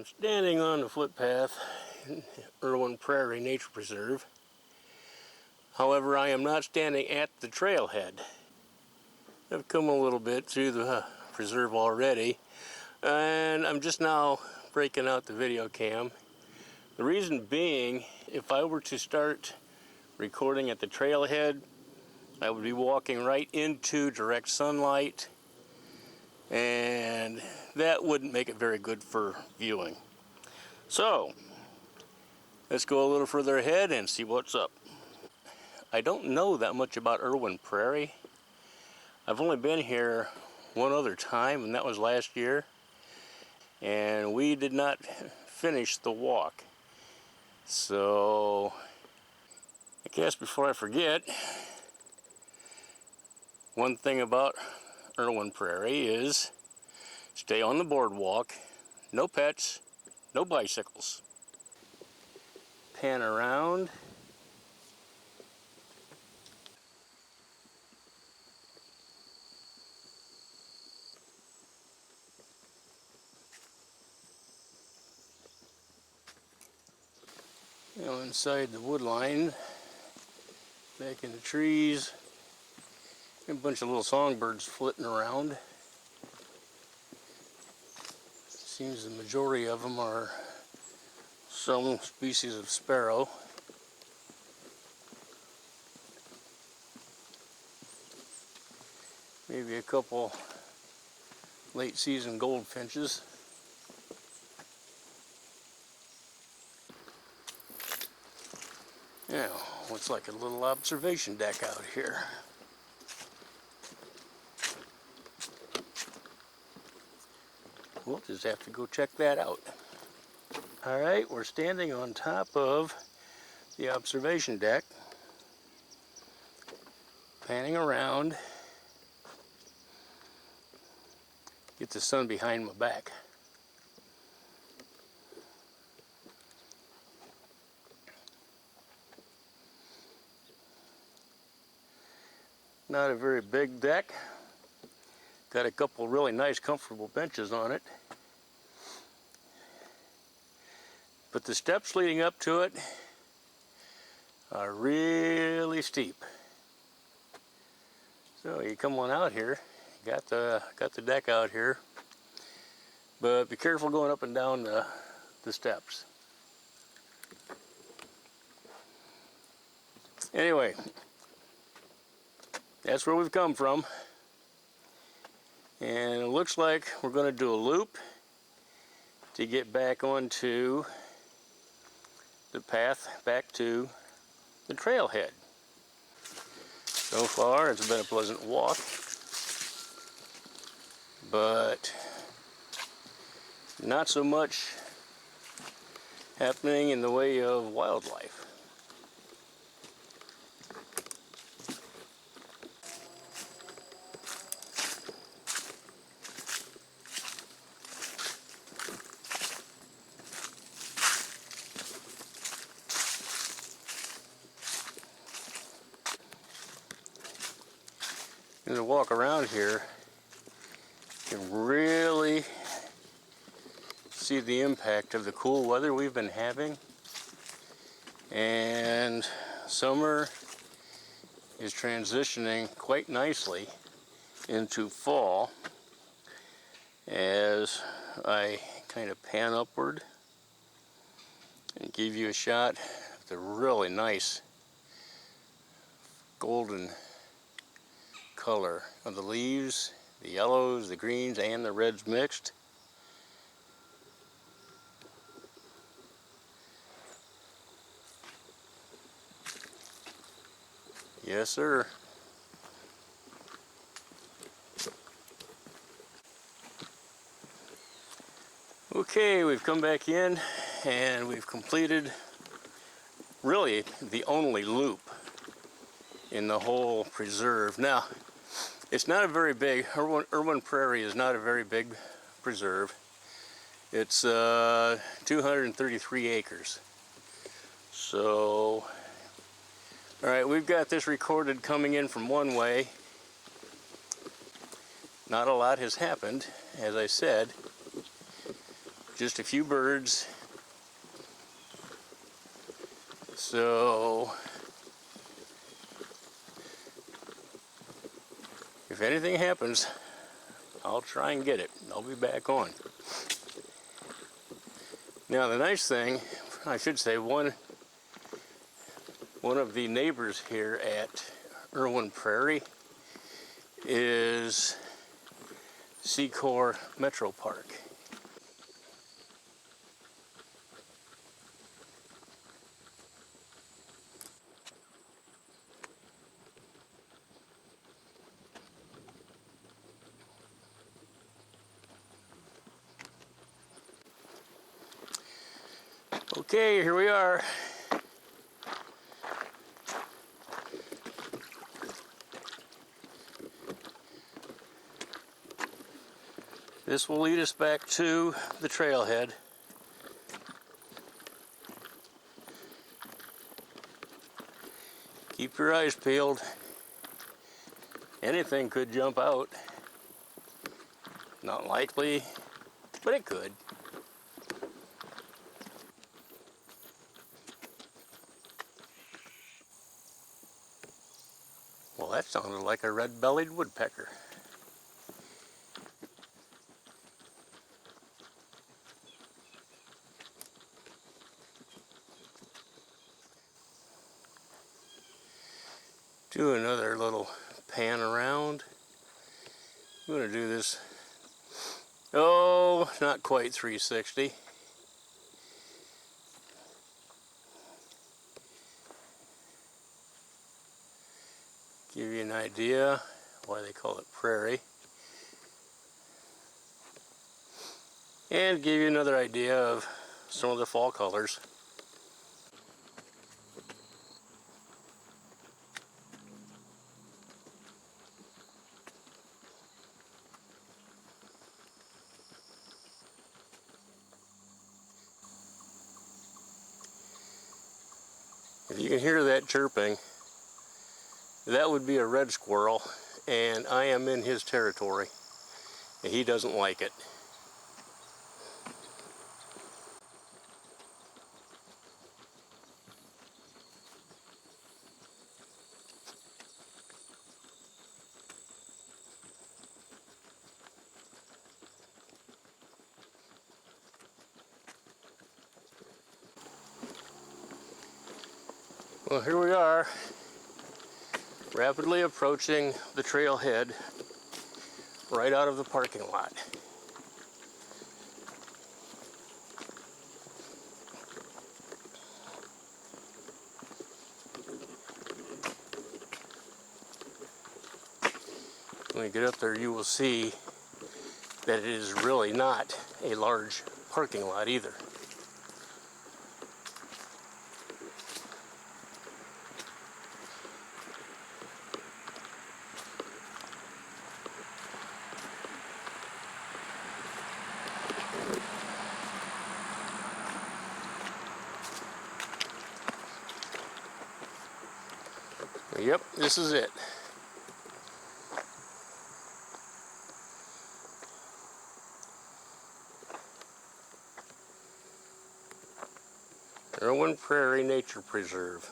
I'm standing on the footpath in Irwin Prairie Nature Preserve. However, I am not standing at the trailhead. I've come a little bit through the preserve already, and I'm just now breaking out the video cam. The reason being, if I were to start recording at the trailhead, I would be walking right into direct sunlight, and that wouldn't make it very good for viewing. So, let's go a little further ahead and see what's up. I don't know that much about Irwin Prairie. I've only been here one other time, and that was last year. And we did not finish the walk. So, I guess before I forget, one thing about Irwin Prairie is stay on the boardwalk, no pets, no bicycles. Pan around. Now inside the wood line, back in the trees, a bunch of little songbirds flitting around. Seems the majority of them are some species of sparrow. Maybe a couple late season goldfinches. Now, looks like a little observation deck out here. We'll just have to go check that out. Alright, we're standing on top of the observation deck, panning around, get the sun behind my back. Not a very big deck. Got a couple really nice comfortable benches on it. But the steps leading up to it are really steep. So you come on out here, got the deck out here, but be careful going up and down the steps. Anyway, that's where we've come from. And it looks like we're going to do a loop to get back onto the path back to the trailhead. So far, it's been a pleasant walk, but not so much happening in the way of wildlife. As I walk around here, you can really see the impact of the cool weather we've been having. And summer is transitioning quite nicely into fall as I kind of pan upward and give you a shot of the really nice golden color of the leaves, the yellows, the greens, and the reds mixed. Yes, sir. Okay, we've come back in and we've completed really the only loop in the whole preserve. Now, it's not a very big, Irwin Prairie is not a very big preserve. It's 233 acres. So, alright, we've got this recorded coming in from one way. Not a lot has happened, as I said. just a few birds. So if anything happens, I'll try and get it. I'll be back on. Now the nice thing, I should say, one of the neighbors here at Irwin Prairie is Secor Metro Park. Okay, here we are. This will lead us back to the trailhead. Keep your eyes peeled. Anything could jump out. Not likely, but it could. Well, that sounded like a red-bellied woodpecker. Do another little pan around. I'm going to do this, oh, not quite 360. Give you an idea why they call it prairie. And give you another idea of some of the fall colors. If you can hear that chirping, that would be a red squirrel, and I am in his territory, and he doesn't like it. Well, here we are, rapidly approaching the trailhead right out of the parking lot. When you get up there, you will see that it is really not a large parking lot either. Yep, this is it. Irwin Prairie Nature Preserve.